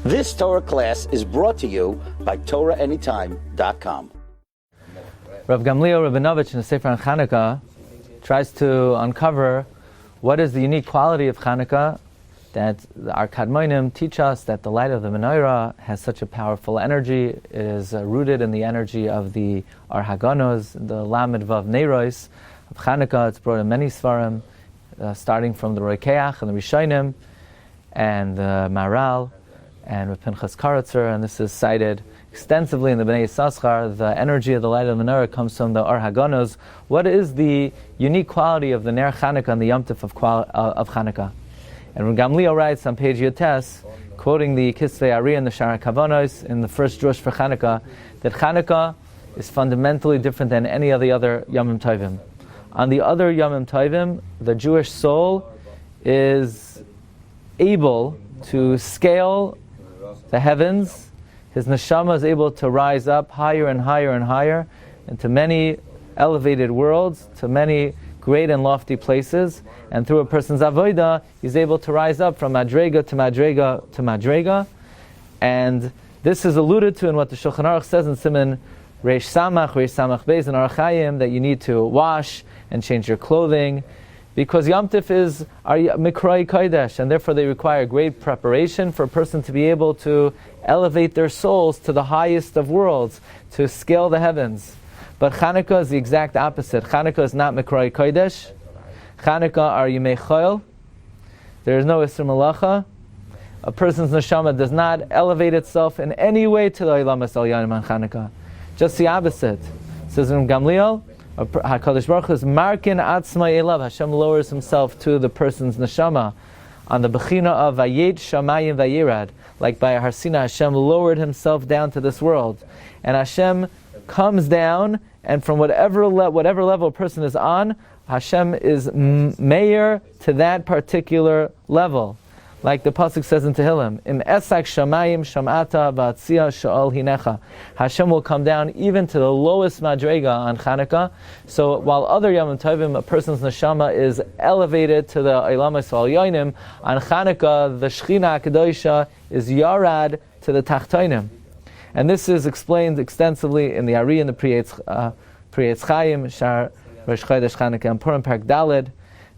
This Torah class is brought to you by TorahAnytime.com. Rav Gamliel, Rabinovitch in the Sefer on Chanukah tries to uncover what is the unique quality of Chanukah, that our Kadmonim teach us that the light of the menorah has such a powerful energy. It is rooted in the energy of the Ar Haganos, the Lamed Vav Neiros of Chanukah. It's brought in many Svarim, starting from the Roikeach and the Rishonim, and the Maral, and with Pinchas Karatzer, and this is cited extensively in the Bnei Yissaschar. The energy of the light of the menorah comes from the Ar Haganos. What is the unique quality of the Ner Chanukah and the Yom Tov of Chanukah? And when Gamliel writes on page Yotes, quoting the Kisvei Ari and the Shara Kavanos in the first drush for Chanukah, that Chanukah is fundamentally different than any of the other Yomim Tovim. On the other Yomim Tovim, the Jewish soul is able to scale the heavens. His neshama is able to rise up higher and higher and higher into many elevated worlds, to many great and lofty places, and through a person's avodah, he's able to rise up from madrega to madrega to madrega. And this is alluded to in what the Shulchan Aruch says in Siman Reish Samach Beis and Arachayim, that you need to wash and change your clothing, because Yom Tov is our Mikroi Kodesh, and therefore they require great preparation for a person to be able to elevate their souls to the highest of worlds, to scale the heavens. But Chanukah is the exact opposite. Chanukah is not Mikroi Kodesh. Chanukah are Yimei Chol. There is no Isser Malacha. A person's neshama does not elevate itself in any way to the Ilamas Al Yanim on Chanukah. Just the opposite. It says in Gamliel, HaKadosh Baruch Hu is Markin Atzma Elav. Hashem lowers himself to the person's neshama on the Bechina of Vayet Shamayim Vayirad. Like by a Har Sinai, Hashem lowered himself down to this world. And Hashem comes down, and from whatever level a person is on, Hashem is mayor to that particular level. Like the pasuk says in Tehillim, Im esak shamayim shamata v'atzia sha'ol hinecha. Hashem will come down even to the lowest madrega on Chanukah. So while other Yom Tovim, a person's neshama is elevated to the Eilamas Al Yonim, on Chanukah, the Shechina HaKadoshah is yarad to the Tachtonim. And this is explained extensively in the Ari and the Pri Etz Chaim, Shar Rosh Chodesh Chanukah and Purim Perek Daled,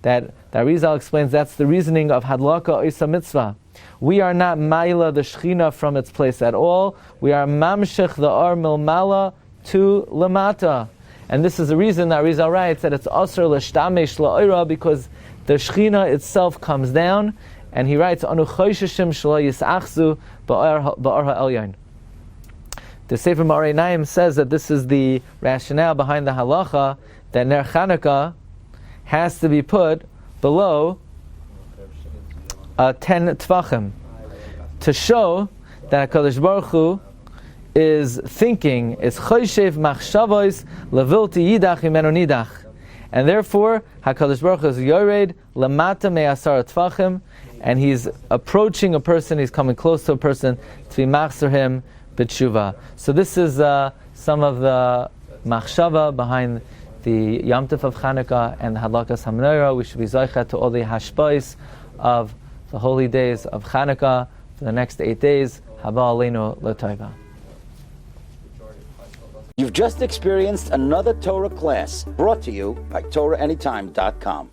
that the Arizal explains that's the reasoning of Hadlaka Oisa Mitzvah. We are not Maila the Shechina from its place at all. We are Mamshech the Ar Milmala to Lamata. And this is the reason that Arizal writes that it's Asr L'Shtamesh La'ira, because the Shechina itself comes down, and he writes Anu Chosheshim Shlo Yisachzu Ba'ar HaElyon. The Sefer Ma'arei Naim says that this is the rationale behind the halacha that Ner Chanukah has to be put below 10 Tvachim, to show that HaKadosh Baruch Hu is thinking, is Choshev Machshavos Levilti Yidach Imenu Nidach. And therefore, HaKadosh Baruch Hu is Yored Lamata Me'asar Tvachim, and he's approaching a person, he's coming close to a person to be machzer him b'tshuva. So this is some of the machshava behind the Yom Tov of Chanukah and the Hadlakas HaMenorah. We should be zocheh to all the hashpais of the holy days of Chanukah for the next 8 days. Haba aleinu l'tova. You've just experienced another Torah class brought to you by TorahAnytime.com.